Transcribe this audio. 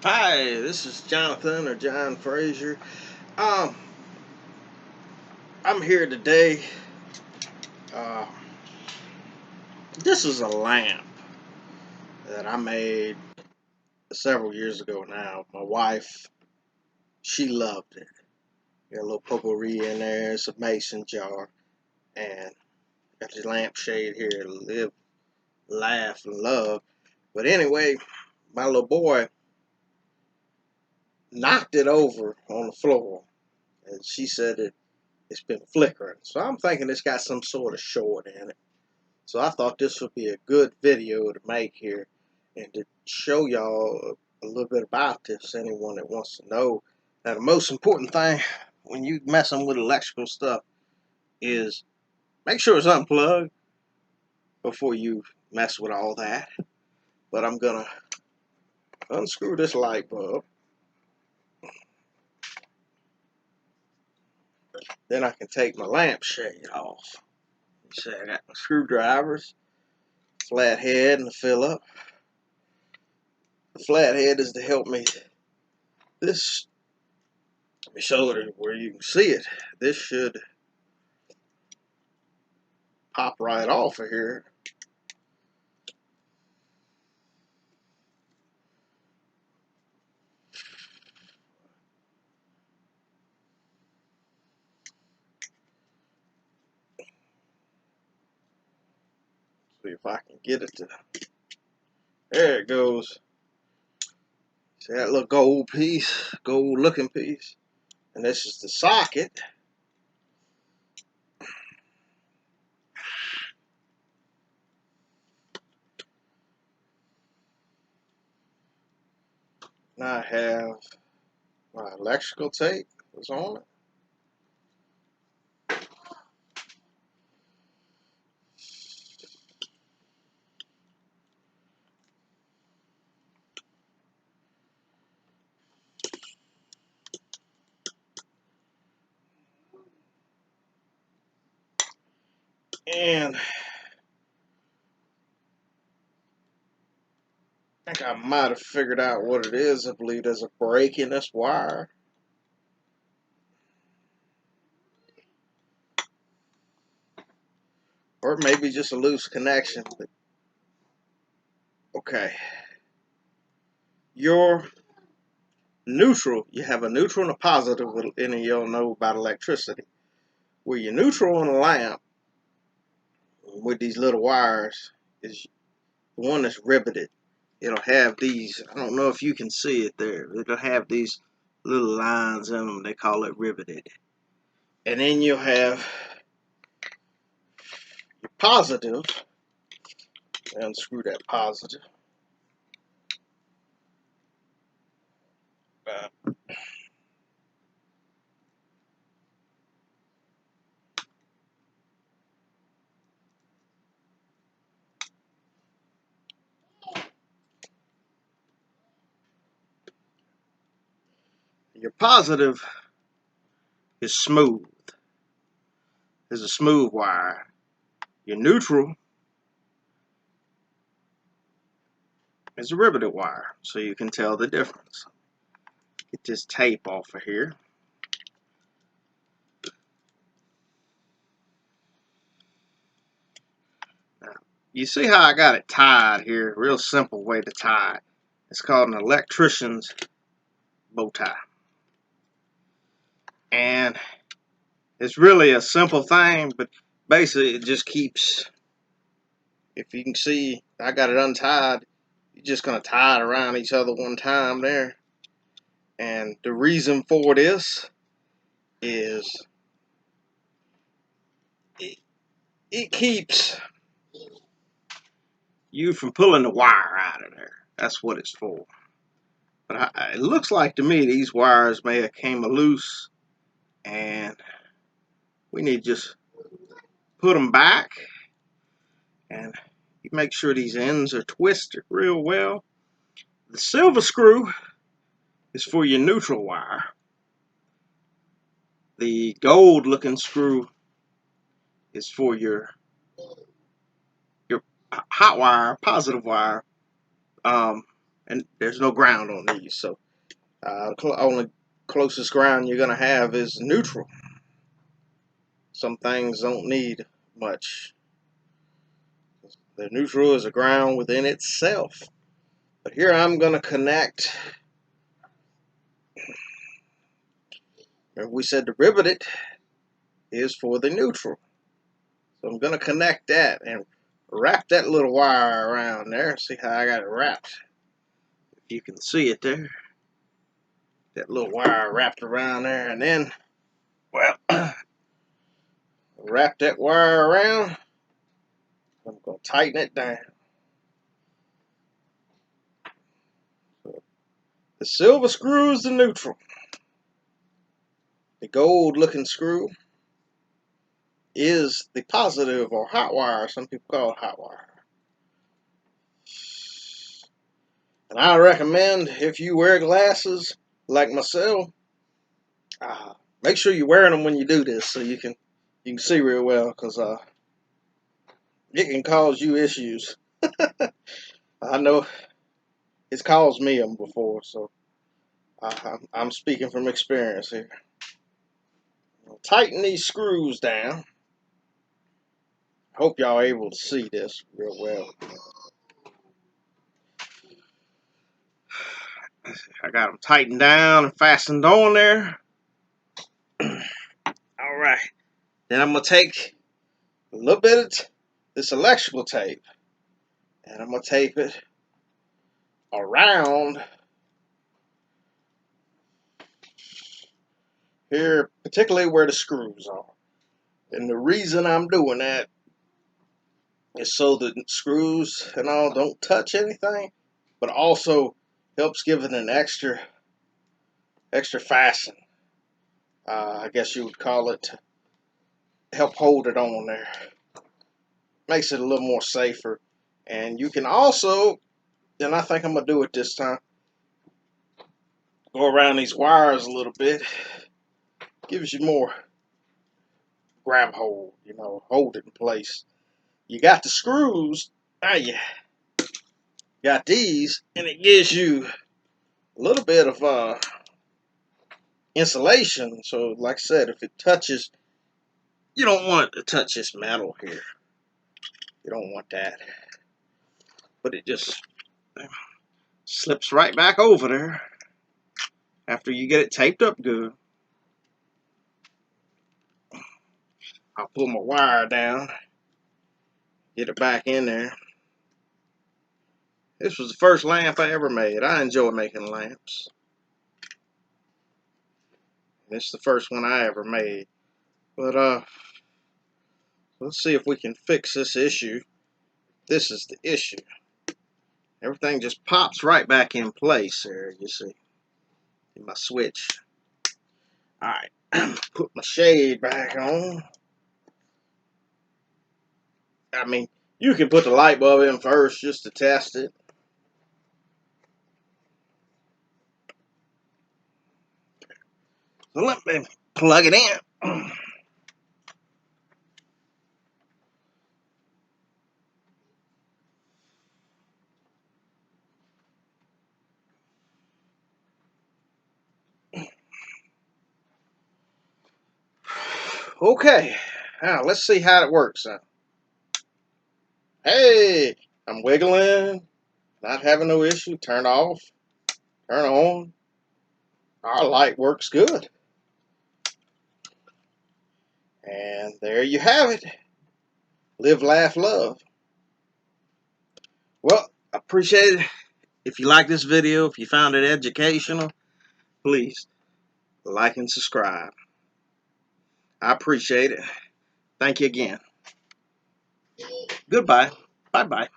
Hi, this is Jonathan or John Frazier. Um, I'm here today. Uh, this is a lamp that I made several years ago now. My wife, she loved it. Got a little potpourri in there, it's a mason jar, and got the lampshade here, live, laugh, and love. But anyway, my little boy knocked it over on the floor, and she said it's been flickering. So I'm thinking it's got some sort of short in it. So I thought this would be a good video to make here and to show y'all a little bit about this, anyone that wants to know. Now the most important thing when you messing with electrical stuff is make sure it's unplugged before you mess with all that. But I'm gonna unscrew this light bulb. Then I can take my lampshade off. You see I got my screwdrivers, flathead, and the Phillip. The flathead is to help me. This Let me show it where you can see it. This should pop right off of here. See if I can get it to. There it goes. See that little gold piece, gold looking piece? And this is the socket. Now I have my electrical tape was on it. And I think I might have figured out what it is. I believe there's a break in this wire. Or it may be just a loose connection. But okay. Your neutral, you have a neutral and a positive, and you'll know about electricity. Where your neutral on a lamp with these little wires is the one that's riveted. It'll have these, I don't know if you can see it there, it'll have these little lines in them, they call it riveted. And then you'll have your positive, unscrew that positive. Uh, your positive is smooth, is a smooth wire. Your neutral is a riveted wire, so you can tell the difference. Get this tape off of here. Now, you see how I got it tied here? Real simple way to tie it. It's called an electrician's bow tie. And it's really a simple thing, but basically it just keeps, if you can see, I got it untied. You're just going to tie it around each other one time there. And the reason for this is it keeps you from pulling the wire out of there. That's what it's for. But it looks like to me these wires may have came loose, and we need to just put them back and make sure these ends are twisted real well. The silver screw is for your neutral wire. The gold looking screw is for your hot wire, positive wire. and there's no ground on these. So only closest ground you're gonna have is neutral. Some things don't need much. The neutral is a ground within itself. But here I'm gonna connect. Remember we said the riveted is for the neutral. So I'm gonna connect that and wrap that little wire around there. See how I got it wrapped? If you can see it there. That little wire wrapped around there, and then, well, wrap that wire around. I'm gonna tighten it down. The silver screw is the neutral. The gold looking screw is the positive, or hot wire. Some people call it hot wire. And I recommend, if you wear glasses like myself, make sure you're wearing them when you do this, so you can see real well, because it can cause you issues. I know it's caused me them before, so I'm speaking from experience here. Tighten these screws down. Hope y'all are able to see this real well. I got them tightened down and fastened on there. Alright. Then I'm going to take a little bit of this electrical tape, and I'm going to tape it around here, particularly where the screws are. And the reason I'm doing that is so the screws and all don't touch anything, but also helps give it an extra fasten. I guess you would call it, to help hold it on there. Makes it a little more safer. And you can also, and I think I'm gonna do it this time, go around these wires a little bit. Gives you more grab hold, hold it in place. You got the screws, now you got these, and it gives you a little bit of insulation. So like I said, if it touches, you don't want it to touch this metal here. You don't want that. But it just slips right back over there after you get it taped up good. I'll pull my wire down, get it back in there. This was the first lamp I ever made. I enjoy making lamps. This is the first one I ever made. But let's see if we can fix this issue. This is the issue. Everything just pops right back in place there, you see. In my switch. Alright, put my shade back on. I mean, you can put the light bulb in first just to test it. So let me plug it in. Okay, now let's see how it works now. Hey, I'm wiggling, not having no issue. Turn off, turn on. Our light works good. And there you have it. Live, laugh, love. Well, I appreciate it. If you like this video, if you found it educational, please like and subscribe. I appreciate it. Thank you again. Goodbye. Bye-bye.